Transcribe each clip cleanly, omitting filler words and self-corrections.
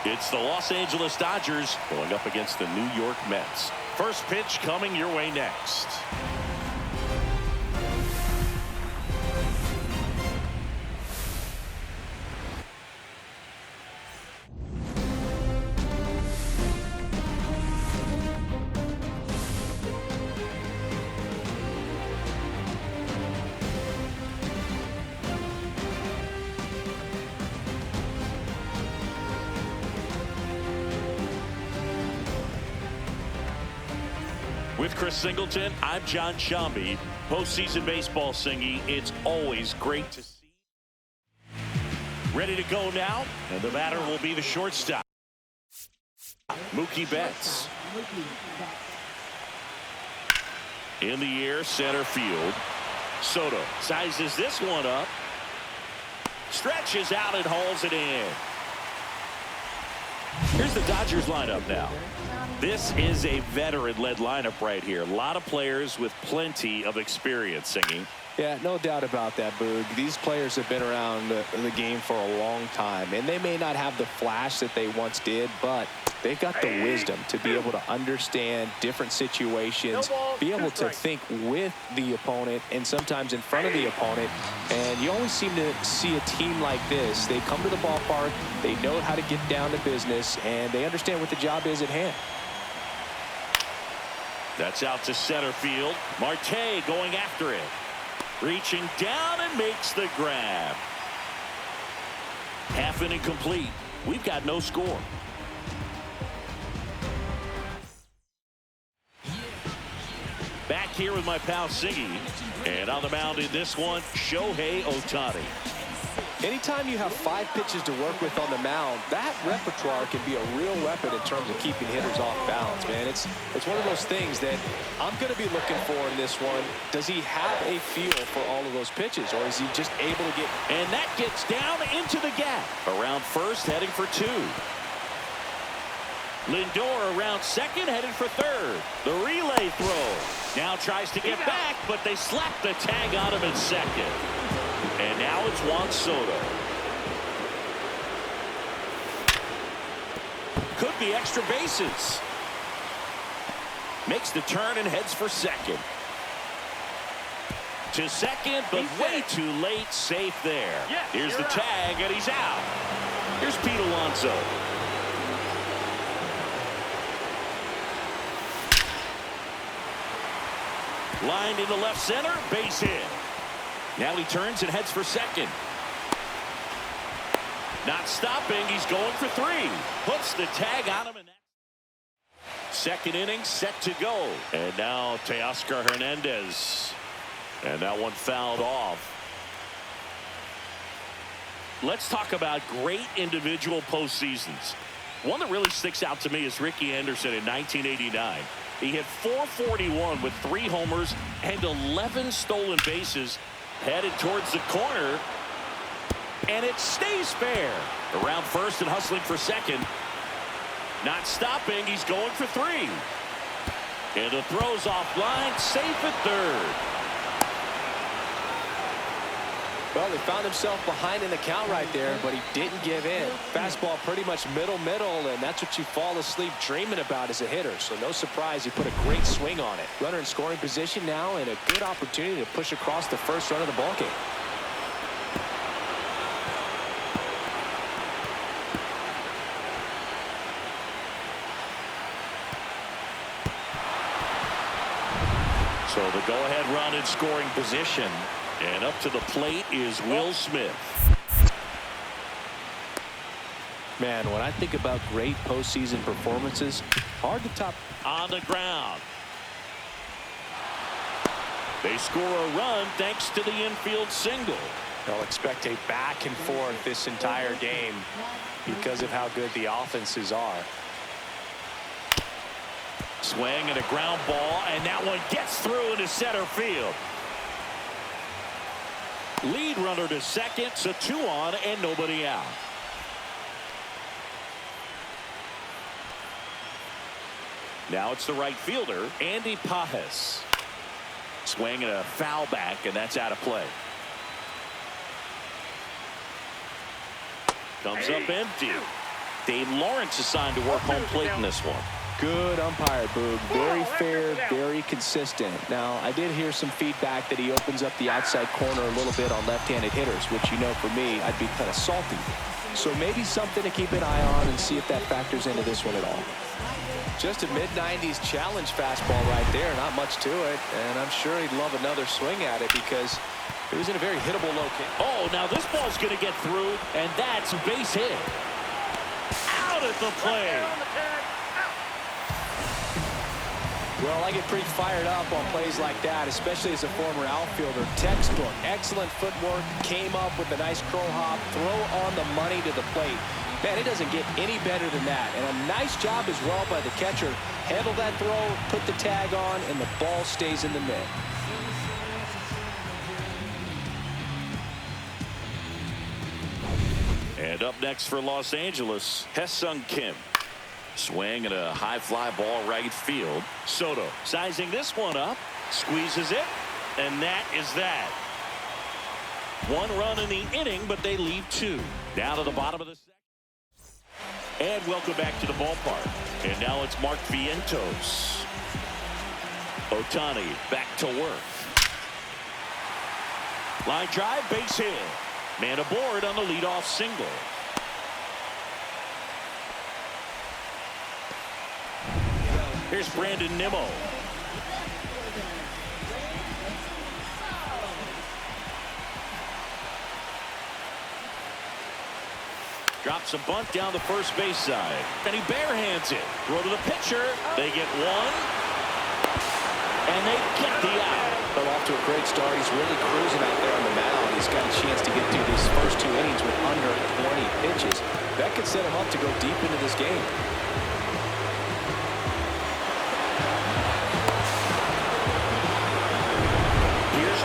It's the Los Angeles Dodgers going up against the New York Mets. First pitch coming your way next. With Chris Singleton, I'm John Shambi. Postseason baseball singing, it's always great to see. Ready to go now, and the batter will be the shortstop, Mookie Betts. In the air, center field. Soto sizes this one up, stretches out and hauls it in. Here's the Dodgers lineup now. This is a veteran-led lineup right here. A lot of players with plenty of experience singing. Yeah, no doubt about that, Boog. These players have been around the game for a long time, and they may not have the flash that they once did, but they've got the wisdom to be able to understand different situations, be able to think with the opponent and sometimes in front of the opponent. And you always seem to see a team like this. They come to the ballpark, they know how to get down to business, and they understand what the job is at hand. That's out to center field. Marte going after it. Reaching down and makes the grab. Half inning complete. We've got no score. Back here with my pal Siggy. And on the mound in this one, Shohei Ohtani. Anytime you have 5 pitches to work with on the mound, that repertoire can be a real weapon in terms of keeping hitters off balance, man. It's one of those things that I'm going to be looking for in this one. Does he have a feel for all of those pitches, or is he just able to get... And that gets down into the gap. Around first, heading for 2. Lindor around second, headed for third. The relay throw. Now tries to get back, but they slap the tag on him at second. And now it's Juan Soto. Could be extra bases. Makes the turn and heads for second. To second, but way too late. Safe there. Here's the tag, and he's out. Here's Pete Alonso. Lined into left center, base hit. Now he turns and heads for second. Not stopping, he's going for 3. Puts the tag on him. And second inning set to go. And now Teoscar Hernandez. And that one fouled off. Let's talk about great individual postseasons. One that really sticks out to me is Ricky Anderson in 1989. He hit .441 with 3 homers and 11 stolen bases. Headed towards the corner, and it stays fair. Around first and hustling for second. Not stopping, he's going for 3. And the throw's offline, safe at third. Well, they found himself behind in the count right there, but he didn't give in. Fastball pretty much middle, and that's what you fall asleep dreaming about as a hitter. So no surprise, he put a great swing on it. Runner in scoring position now, and a good opportunity to push across the first run of the ballgame. So the go-ahead run in scoring position. And up to the plate is Will Smith. Man, when I think about great postseason performances, hard to top. On the ground. They score a run thanks to the infield single. They'll expect a back and forth this entire game because of how good the offenses are. Swing and a ground ball, and that one gets through into center field. Lead runner to second, so 2 on and nobody out. Now it's the right fielder, Andy Pajes. Swing and a foul back, and that's out of play. Comes up empty. Dave Lawrence assigned to work home plate in this one. Good umpire, Boog. Very fair, very consistent. Now, I did hear some feedback that he opens up the outside corner a little bit on left-handed hitters, which, you know, for me, I'd be kind of salty. So maybe something to keep an eye on and see if that factors into this one at all. Just a mid-90s challenge fastball right there. Not much to it, and I'm sure he'd love another swing at it because it was in a very hittable location. Oh, now this ball's going to get through, and that's a base hit. Out at the plate. Well, I get pretty fired up on plays like that, especially as a former outfielder. Textbook, excellent footwork, came up with a nice crow hop, throw on the money to the plate. Man, it doesn't get any better than that. And a nice job as well by the catcher. Handle that throw, put the tag on, and the ball stays in the mitt. And up next for Los Angeles, Hesung Kim. Swing and a high fly ball right field. Soto sizing this one up, squeezes it, and that is that. 1 run in the inning, but they leave 2. Down to the bottom of the second. And welcome back to the ballpark. And now it's Mark Vientos. Ohtani back to work. Line drive, base hit. Man aboard on the leadoff single. Here's Brandon Nimmo. Drops a bunt down the first base side. And he barehands it. Throw to the pitcher. They get 1. And they get the out. Well, off to a great start. He's really cruising out there on the mound. He's got a chance to get through these first 2 innings with under 20 pitches. That could set him up to go deep into this game.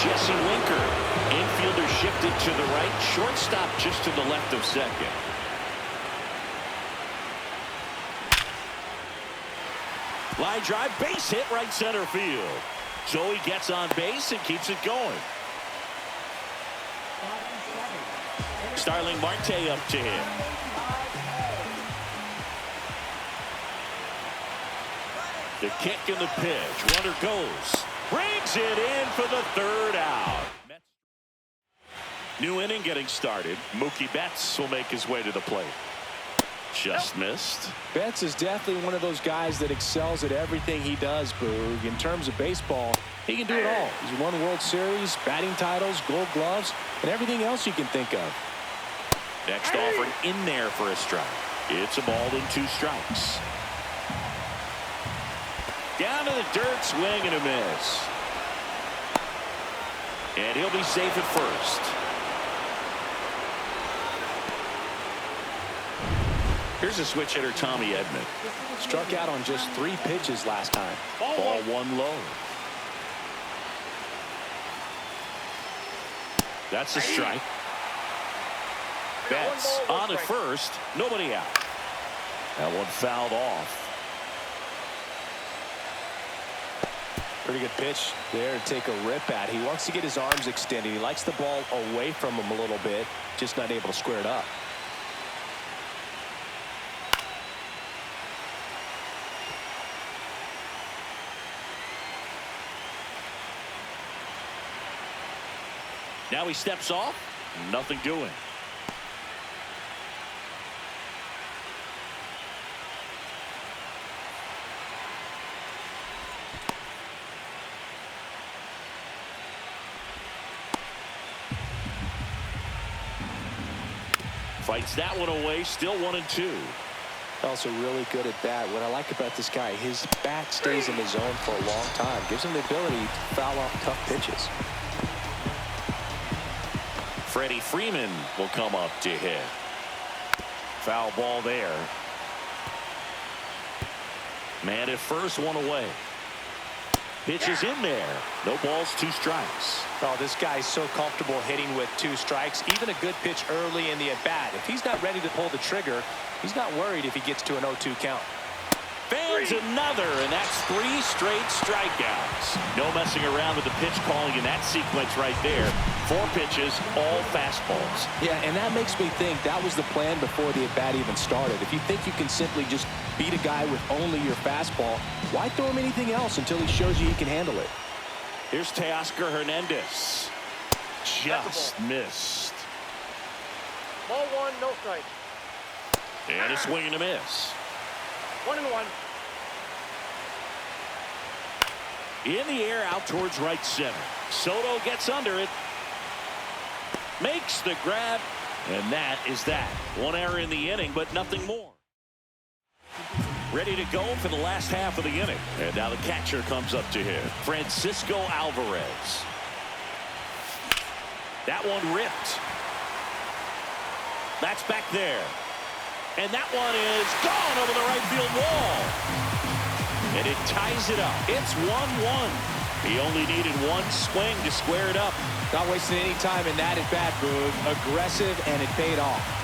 Jesse Winker. Infielder shifted to the right. Shortstop just to the left of second. Line drive, base hit, right center field. So he gets on base and keeps it going. Starling Marte up to him. The kick and the pitch. Runner goes. Brings it in for the 3rd out. New inning getting started. Mookie Betts will make his way to the plate. Just missed. Betts is definitely one of those guys that excels at everything he does, Boog. In terms of baseball, he can do it all. He's won World Series, batting titles, gold gloves, and everything else you can think of. Next offering in there for a strike. It's a ball and 2 strikes. Down to the dirt, swing and a miss. And he'll be safe at first. Here's a switch hitter, Tommy Edman. Struck out on just 3 pitches last time. Ball 1 low. That's a strike. Betts on at first. Nobody out. That one fouled off. Pretty good pitch there to take a rip at. He wants to get his arms extended. He likes the ball away from him a little bit, just not able to square it up. Now he steps off. Nothing doing. Fights that one away. Still 1-2. Also really good at bat. What I like about this guy, his bat stays in the zone for a long time. Gives him the ability to foul off tough pitches. Freddie Freeman will come up to hit. Foul ball there. Man at first, 1 away. Pitch is in there. No balls, 2 strikes. Oh, this guy's so comfortable hitting with 2 strikes. Even a good pitch early in the at-bat. If he's not ready to pull the trigger, he's not worried if he gets to an 0-2 count. Fans another, and that's 3 straight strikeouts. No messing around with the pitch calling in that sequence right there. 4 pitches, all fastballs. Yeah, and that makes me think that was the plan before the at-bat even started. If you think you can simply just beat a guy with only your fastball, why throw him anything else until he shows you he can handle it? Here's Teoscar Hernandez. Just missed. Ball 1, no strike. And a swing and a miss. 1-1. In the air, out towards right center. Soto gets under it. Makes the grab. And that is that. 1 error in the inning, but nothing more. Ready to go for the last half of the inning. And now the catcher comes up to him. Francisco Alvarez. That one ripped. That's back there. And that one is gone over the right field wall. And it ties it up. It's 1-1. He only needed 1 swing to square it up. Not wasting any time in that at-bat, Boog. Aggressive, and it paid off.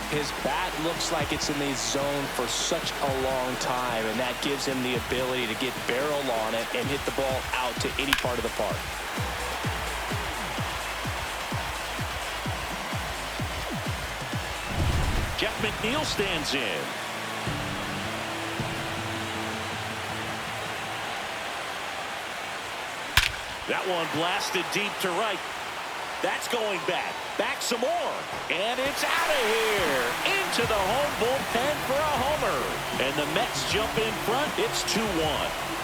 His bat looks like it's in the zone for such a long time, and that gives him the ability to get barrel on it and hit the ball out to any part of the park. Jeff McNeil stands in. That one blasted deep to right. That's going back. Back some more. And it's out of here. Into the home bullpen for a homer. And the Mets jump in front. It's 2-1.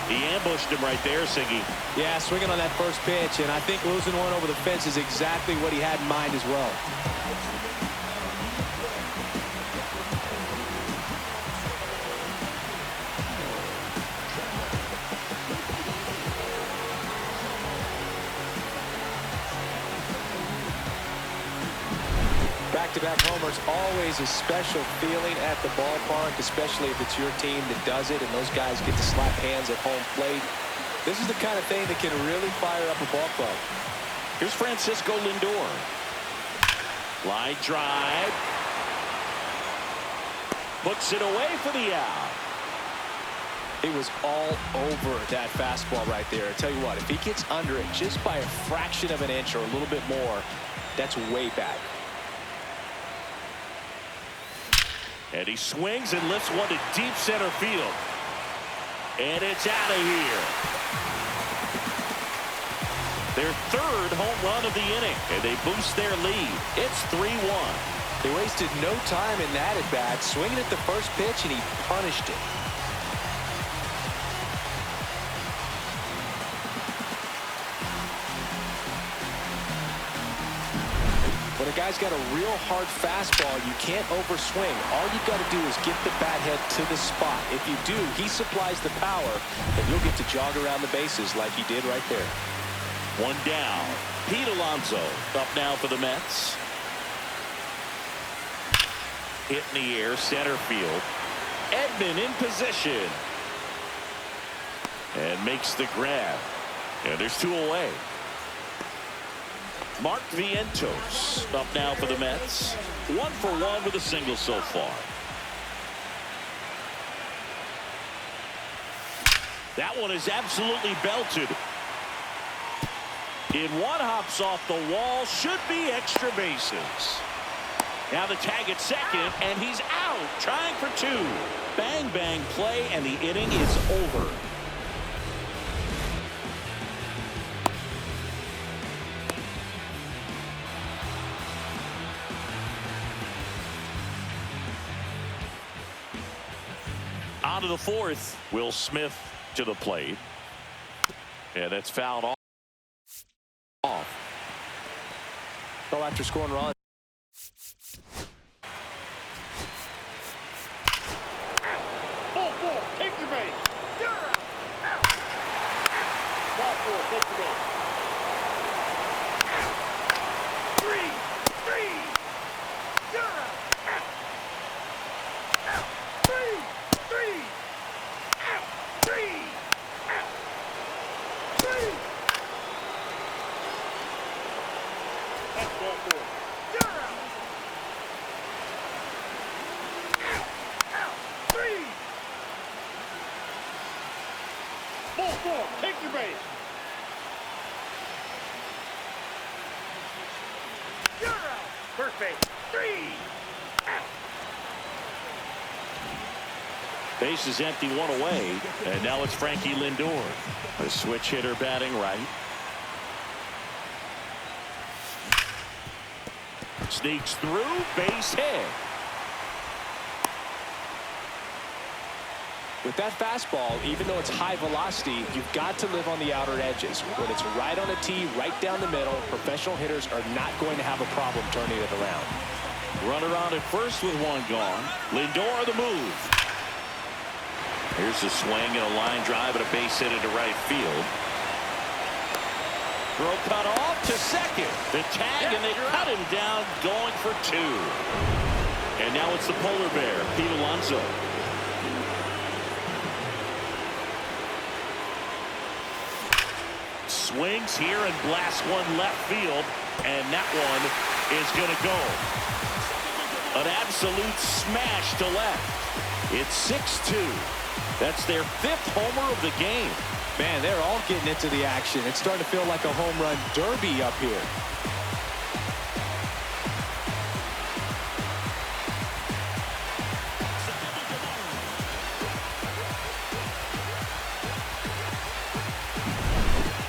He ambushed him right there, Siggy. Yeah, swinging on that first pitch, and I think losing one over the fence is exactly what he had in mind as well. Back-to-back homers, always a special feeling at the ballpark, especially if it's your team that does it and those guys get to slap hands at home plate. This is the kind of thing that can really fire up a ball club. Here's Francisco Lindor. Line drive. Puts it away for the out. It was all over that fastball right there. I tell you what, if he gets under it just by a fraction of an inch or a little bit more, that's way back. And he swings and lifts one to deep center field. And it's out of here. Their 3rd home run of the inning. And they boost their lead. It's 3-1. They wasted no time in that at-bat, swinging at the first pitch, and he punished it. When a guy's got a real hard fastball, you can't overswing. All you got to do is get the bat head to the spot. If you do, he supplies the power, and you'll get to jog around the bases like he did right there. 1 down. Pete Alonso up now for the Mets. Hit in the air, center field. Edman in position. And makes the grab. And there's 2 away. Mark Vientos up now for the Mets. 1 for 1 with a single so far. That one is absolutely belted. In one, hops off the wall. Should be extra bases. Now the tag at second, and he's out. Trying for 2. Bang, bang play, and the inning is over. On to the 4th. Will Smith to the plate. And that's fouled off. So after scoring runs. Ball 4, take the base. You're out. Ball 4, take the base. 3. You're out. 3. 3. 3. That's ball four. Three. Ball four. Take your base. You're out. First base. Three. Base is empty, one away, and now it's Frankie Lindor. The switch hitter batting right. Sneaks through, base hit. With that fastball, even though it's high velocity, you've got to live on the outer edges. When it's right on a tee, right down the middle, professional hitters are not going to have a problem turning it around. Runner on at first with one gone. Lindor the move. Here's a swing and a line drive and a base hit into right field. Throw cut off to second. The tag, and they cut him down, going for two. And now it's the polar bear, Pete Alonso. Swings here and blasts one left field, and that one is going to go. An absolute smash to left. It's 6-2. That's their 5th homer of the game. Man, they're all getting into the action. It's starting to feel like a home run derby up here.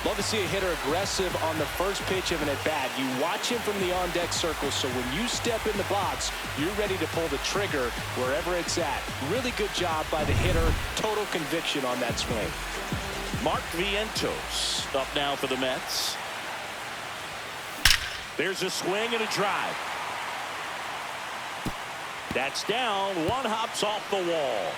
Love to see a hitter aggressive on the first pitch of an at-bat. You watch him from the on-deck circle, so when you step in the box, you're ready to pull the trigger wherever it's at. Really good job by the hitter. Total conviction on that swing. Mark Vientos up now for the Mets. There's a swing and a drive. That's down. One hops off the wall.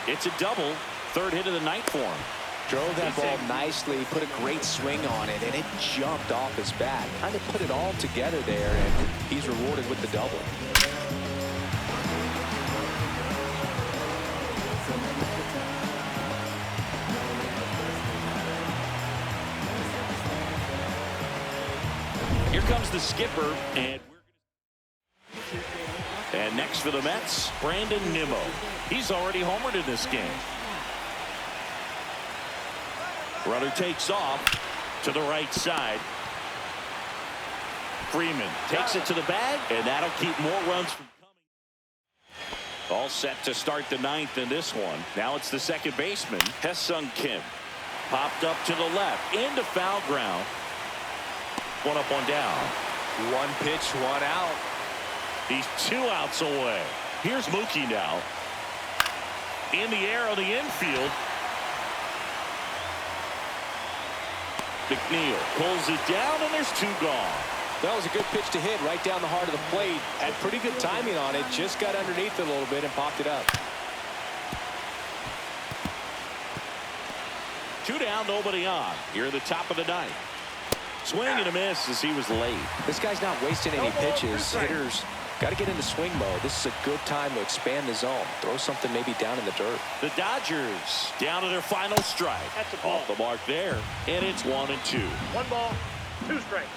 It's a double. 3rd hit of the night for him. Drove that ball nicely, put a great swing on it, and it jumped off his bat. Kind of put it all together there, and he's rewarded with the double. Here comes the skipper, and next for the Mets, Brandon Nimmo. He's already homered in this game. Runner takes off to the right side. Freeman takes it to the bag, and that'll keep more runs from coming. All set to start the 9th in this one. Now it's the second baseman, Hesung Kim. Popped up to the left, into foul ground. One up, one down. One pitch, one out. He's 2 outs away. Here's Mookie now. In the air on the infield. McNeil pulls it down, and there's 2 gone. That was a good pitch to hit right down the heart of the plate. Had pretty good timing on it. Just got underneath it a little bit and popped it up. 2 down, nobody on. Here at the top of the 9th. Swing and a miss as he was late. This guy's not wasting any pitches. Hitters got to get into swing mode. This is a good time to expand the zone. Throw something maybe down in the dirt. The Dodgers down to their final strike. That's a ball. Off the mark there. And it's 1-2. 1 ball, 2 strikes.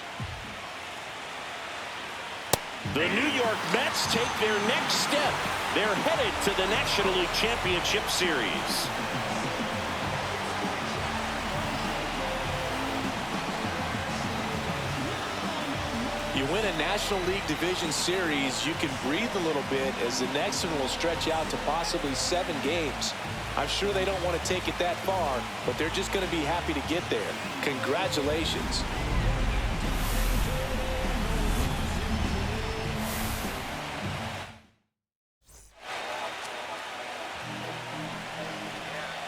The New York Mets take their next step. They're headed to the National League Championship Series. You win a National League Division Series, you can breathe a little bit as the next one will stretch out to possibly 7 games. I'm sure they don't want to take it that far, but they're just going to be happy to get there. Congratulations.